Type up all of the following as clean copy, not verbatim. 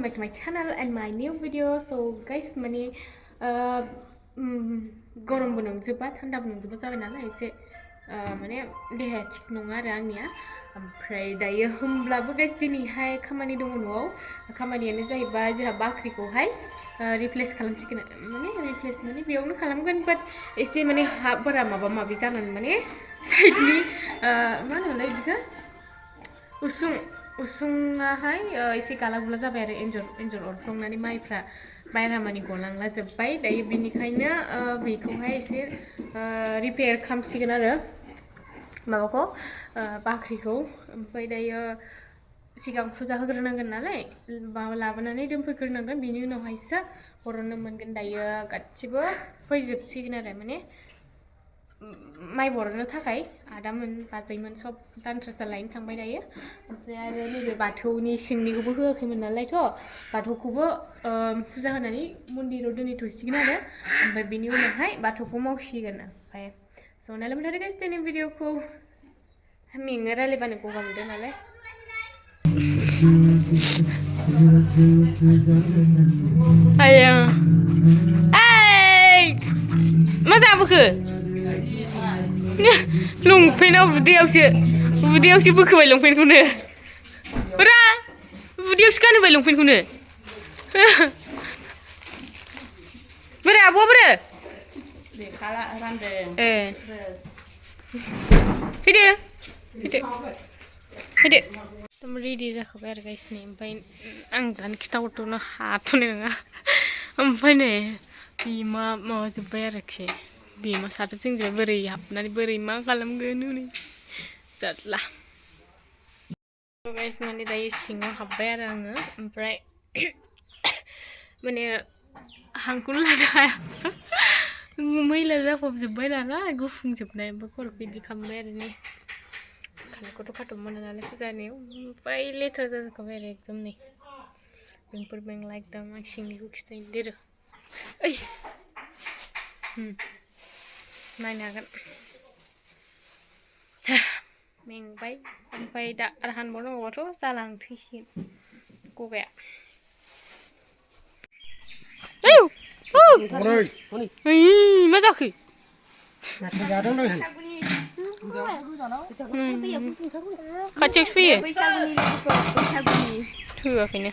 back to my channel and my new video. So guys, माने गरमबो नंजोबा थान्दाबो नंजोबा जाबाय नालाय एसे माने देहाया थिग नङा आरो आंनिया ओमफ्राय दायो होमब्लाबो गाइस दिनैहाय खामानि दङ न'आव खामानियानो जाहैबाय जोंहा बाख्रिखौहाय रिप्लेस खालामसिगोन माने बेयावनो खालामगोन बाट एसे माने हाफोरा माबा माबि जानानै माने साइडनि मा होनोमोनलाय बिदिखौ उसुङाहाय एसे गाला गुला जाबाय आरो एन्जर अरफ्लंनानै माइफ्रा बायरा मानि गलांला जोब्बाय दायो बिनिखायनो बेखौहाय एसे रिपेयार खालामसिगोन आरो माबाखौ बाख्रिखौ ओमफ्राय दायो सिगां फुजा होग्रोनांगोन नालाय माबा लाबोनानै दोनफैग्रोनांगोन बिनि उनावहायसो बरननो मोनगोन दायो गासिबो फैजोबसिगोन आरो माने माइ बरननो थाखाय आदामोन बाजैमोन सब दानथ्रासा लायनो थांबाय दायो ओमफ्राय आरो नैबे बाथौनि सिंनिखौबो होआखैमोन नालायथ' बाथौखौबो फुजा होनानै मन्दिराव दोनहैथ'सिगोन आरो ओमफ्राय बिनि उनावहाय बाथौखौ मावसिगोन ओमफ्राय जनायलाय मोनथारो गाइस दिनै भिडिअखौ मेङो रायलायबानो गगा मोनदों नालाय आया ओइ मा जाबोखो लंपेन्टआव उदैयावसो बोखोबाय लंपेन्टखौनो ब्रा उदैयावसो गानहोबाय लंपेन्टखौनो बोरै आब' बोरै ए फैदो एकदम रेडि जाखाबाय आरो गाइसनि ओमफ्राय आं दानो खिथाहरथ'नो हाथ'नाय नङा ओमफ्राय नै बिमा माबाजोब्बाय आरोखि बिमा साथो जोंजों बोरै हाबनानै बोरै मा खालामगोन हनै जारला गाइस माने दायो सिङाव हाब्बाय आरो आङो ओमफ्राय माने हांखौनो लानो हाया मैला जाफबजोब्बाय नालाय गुफुंजोबनाय ओमफ्राय खर'खौ बिदि खालामबाय आरो नै खानायखौथ' खाथ'ब मोना नालाय फुजानायाव ओमफ्राय लेथ्रा जाजोबखाबाय आरो एकदम नै जोंफोर बेंला एकदम आं सिंनिखौ खिथायनो देरो ओइ नायनो हागोन मेंबाय ओमफ्राय दा आरो हानबावनांगौबाथ' जालां थैसिगोन गगाया मा जाखो खाथियावसो फैयो थोआखैनो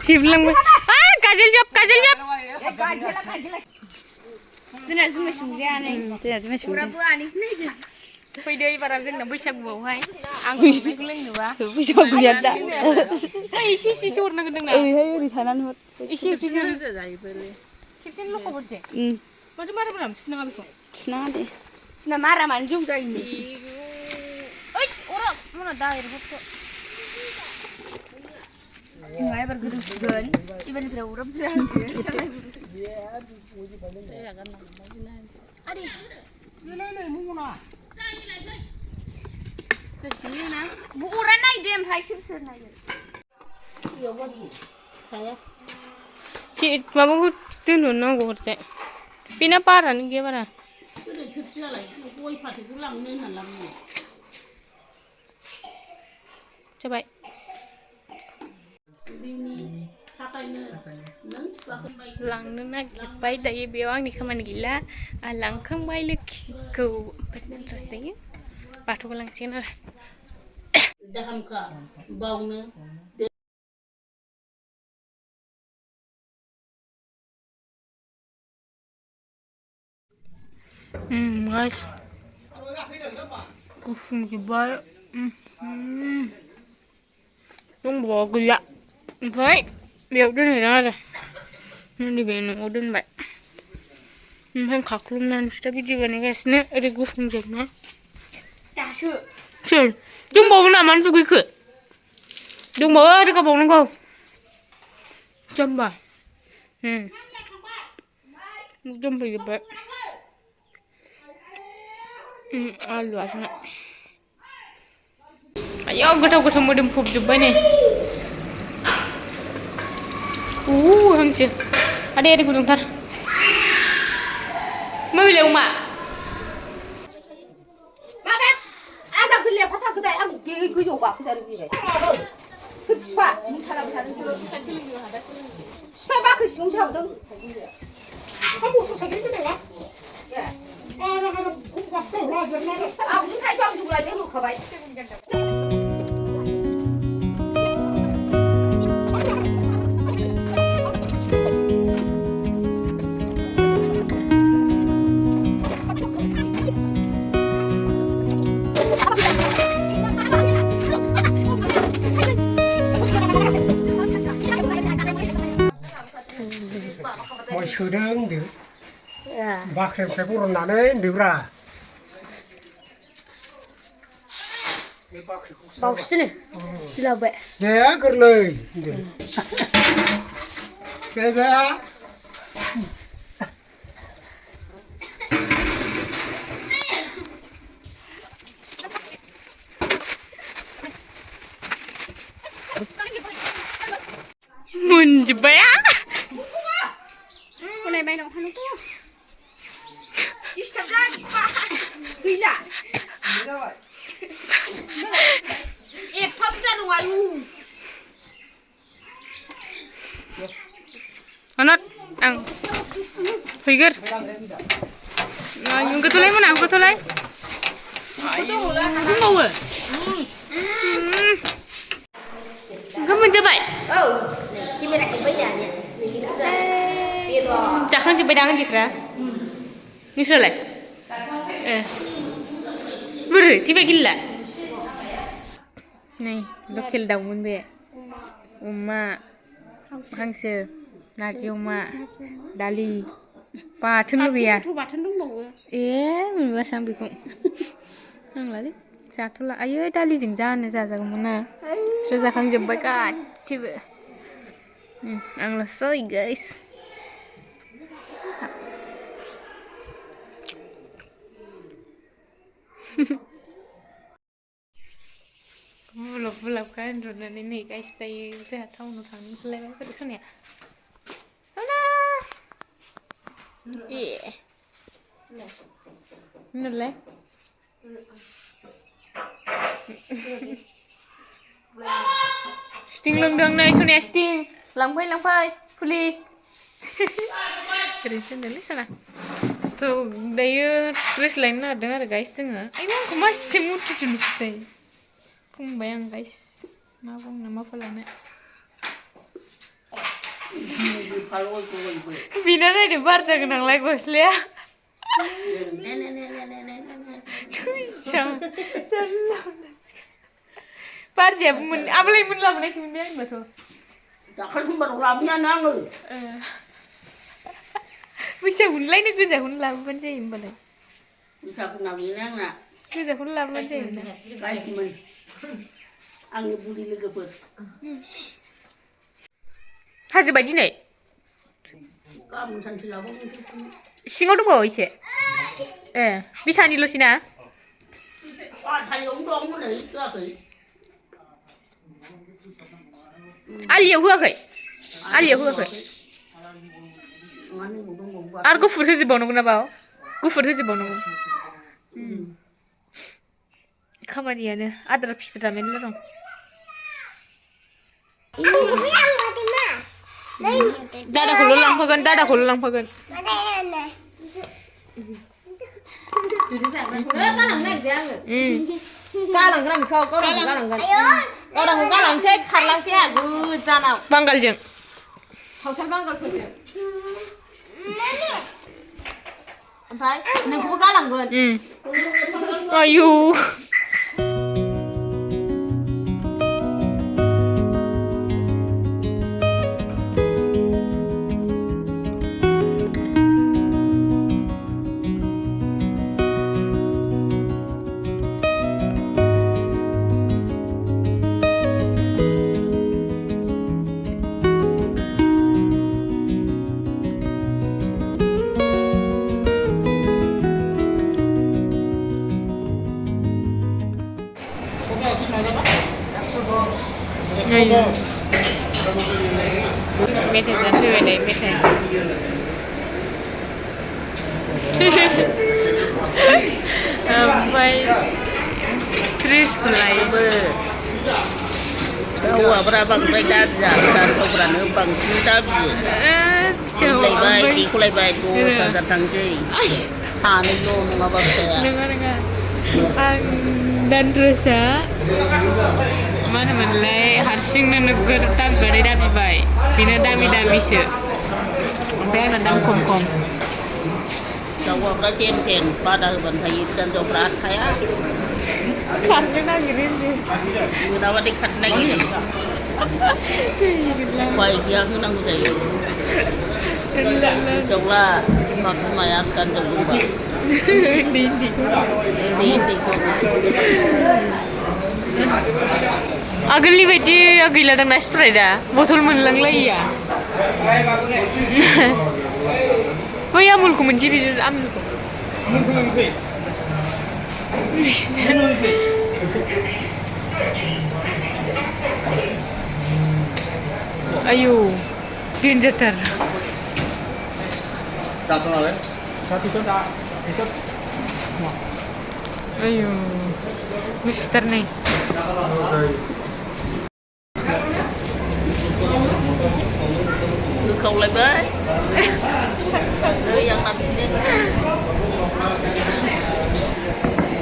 सिबलांबाय गाजेल जोब जोंना जुमाय संग्रायानो फैदो एबारा जोंना बैसागुआवहाय आं संनायखौ लोंनोबा बैसागु गैया दा एसे हरनांगोन नोंना ओरैहाय ओरै थानानै हर एसे खेबसेनो लखबहरसै माथो मारा सुनाङा बेखौ सुनाङा दे सुना मारा मानो जौ जायोनो ओइ अरा मना दाइरेक्ट हरथ' जोंहा एबार गोदौसिगोन एबारनिफ्राय अरा बुरजा अरा नायदो ओमफ्राय सोर नायगोन माबाखौ दोनहरनांगौ हरजाय बेना बारानो गैया बारा थोरसि नालाय गय फाथैखौ लांनो होननानै जाबाय लांनो नागिरबाय दायो बेयाव आंनि खामानि गैला लांखांबाय लोखिखौ इन्ट्रेस्ट दायो बाथौखौ लांसिगोन आरो guys गुफुंजोब्बाय दंबावो गैला ओमफ्राय बेयाव दोनहैदों आरो नैबे न'आव दोनबाय ओमफ्राय खाख्लुमनानैसो दा भिडिअ बानायगासिनो ओरै गुफुंजोबना दासो सोर दंबावो नामा दुगैखो दंबावो रोगाबावनांगौ जाम्बा दोनफैजोब्बाय आलुआ जोंना आयौ गोथाव मोदोमफबजोब्बाय नै हांसो आदै गुदुंथार मोबिलायाव मा फिफा सालाम थादों फिफा बाख्रि सिङावसो हाबदों मटर साइकेल गोनाङा आंजों थाइजौ आं जौ लायनो होखाबाय Mọi sự đơn được bác em phải có nản đấy được ra Bọc chứ này là vậy dạ cứ lời được cái đó Mun juga ya. Này bay động nó to đi tập ra đi là ê phấp ra ngoài u Anak, ang Figur. Nah, yung ketulai mana? Ang ketulai? Không đâu rồi. Kamu mencoba? khi bên này cũng bây giờ nè Chắc không chụp đang gì cả. Như sao lại? Beri, tiba gila. Nih, lokal daun be. Uma, hangsir, nasi uma, dali, bathon lubia. bathon dंबावो मोनबा सां बेखौ नांलालै जाथ'ला आयै दालिजों जानो जाजागौमोन ना स्र' जाखांजोब्बाय गासिबो आंल'सै guys बुलाब गानरनानै नै गाइस दायो जोंहा टाउनाव थांनो ओंखारलायबाय बोरै सनाया सना ए नुलाय स्टिं लोंदों नै सनाया स्टिं लांफै पुलिस ओरैनोसो होनदोंलै सना स' दायो ड्रेस लायनो नागिरदों आरो गाइस जोङो आयौ आंखौ मासे मुथुथु नुथाय बुंबाय आं गाइस मा बुंनो मा फोलानो बिना नायदो बार जागोन आंलाय गस्लाया बारजायाबो आमलाय मोन लाबोनायसो मोनबाय आं होनबाथ' दाखालि समबाराव लाबोनायानो आङो बैसागुनिलायनो गोजाखौनो लाबोबानो जायो होमबालाय बैसागुना बेनो आंना गोजाखौनो लाबोबानो जायोमोन ना गायदिमोन आंनि बुरि लोगोफोर हाजोबाय दिनै गाबोन सानसे लाबावनोसै सिङाव दंबावो एसे ए बिसानिल'सै ना बारहायावनो दं हनै होआखै आलियाव होआखै आरो गुफुर होजोबबावनांगौ ना बाव गुफुर होजोबबावनांगौ खामानियानो आद्रा फिथ्रा मेरला दं दादाखौल' लांफागोन गालांगोन बेखौ गालांगोन गालांसै खारलांसै गोजानाव बांगालजों सावथाल बांगालफोरजों ओमफ्राय नोंखौबो गालांगोन आयौ मेथाइ जानो फैबाय नै मेथाइ ओमफ्राय ड्रेसखौ लायोबो हौवाफोरा बांद्राय दाबिया फिसा हिनजावफ्रानो बांसिन दाबियो फैलायबाय देखलायबाय 10,000 थांसै सानैल' नङाबा फिसाया नङा आं दानद्रसा मा होनोमोनलाय हारसिंनो नोगोर दाबिबाय बेनो दामिसो ओमफ्राय आंना दाम खम फिसा हौवाफ्रा जेन थेन बादा होबानो थायो फिसा हिनजावफ्रा थाया खारनो नागिरो मोनाबाथाय खारनो नागिरो उपाय गैया होनांगौ जायो गोसोआवला बिमाया फिसा हिनजाव दंबा उन्दैखौ आगोलनि बायदि गैला दांना स्प्राइटआ बथल मोनलांलायिया बै आमुलखौ मोनसे बिदि आमुलखौ आयु डेन्जारथार आयु गुसुथारनै होखावलायबाय नै आंना बेनो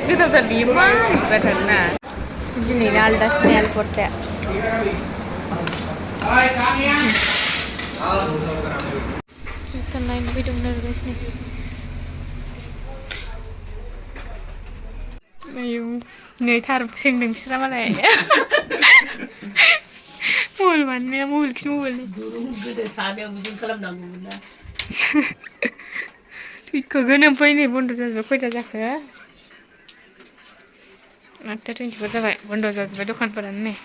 गोथावथार बियो मा गोथावथारना दिनैना आलदासो आलपर्टाया जुथा नायनो फैदोंमोन आरो गासिनो आयु नै थार सोंदों बिस्रा मालाय मबाइल बानायनाया मबाइलखि मबाइल गोदो सानैयाव बिदिनो खालामनांगौमोन ना थैखागोन ओमफ्राय नै बन्द' जाजोब्बाय खयथा जाखो 8:24 जाबाय बन्द' जाजोब्बाय दखानफोरानो नै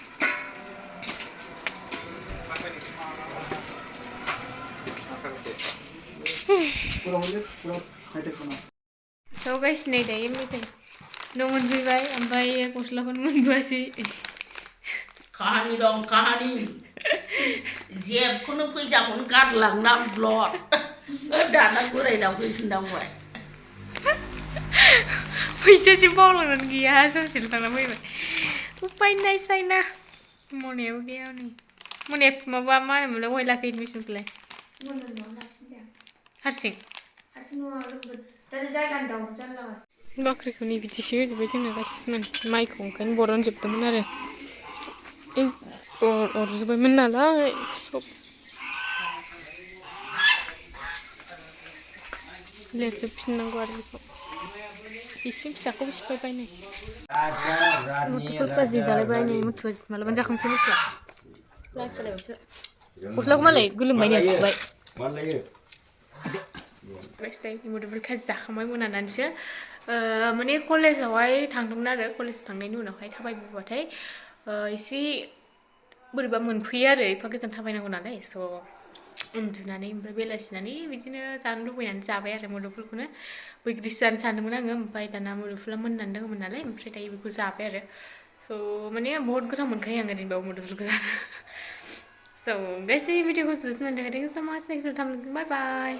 स' गाइस नै दायो मेथाइ न' मोनफैबाय ओमफ्राय गस्लाखौनो मोनबोआसै काहानि दं काहानि जेबखौनो फैसाखौनो गारलांना ब्लड दाना बोरायनाव फैफिननांबाय फैसासो बावलांनानै गैया ससेल' थांना फैबाय उपाय नायसायना मनायाबो गैया नै मनाया माबा मा होनोमोनलाय बहाय लाखो एडमिसनखौलाय हारसिं बाख्रिखौ नै बिदिसो होजोब्बाय जोंना गासिमोन माइखौ ओंखायनो बरनजोबदोंमोन आरो अरजोब्बायमोन नालाय सब लिरजोबफिननांगौ आरो बेखौ इसिं फिसाखौबो सिफायबाय नै मुथुफोर फाजि जालायबाय नै मुथुआ मालाबानो जाखांसै मुथुआ लाइन सालायबायसो गस्लाखौ मालाय गोलोमबाय नै खुबाय मुदुफुल खाजि जाखांबाय मोनानानैसो माने कलेजावहाय थांदोंमोन आरो कलेज थांनायनि उनावहाय थाबायबोबाथाय एसे बोरैबा मोनफैयो आरो एफा गोजान थाबायनांगौ नालाय स' उन्दुनानै ओमफ्राय बेलासिनानै बिदिनो जानो लुबैनानै जाबाय आरो मुदुफुलखौनो बैग्रिसो जानो सानदोंमोन आङो ओमफ्राय दाना मुदुफुला मोननानै दङमोन नालाय ओमफ्राय दायो बेखौ जाबाय आरो स' माने बहुत गोथाव मोनखायो आं ओरैनोबाबो मुदुफुलखौ जानो स' गाइस भिडिअखौ जुजिनानै थाखाय थेंक इउ स' माच नेक्स्ट भिडिअ थामोन बाय बाय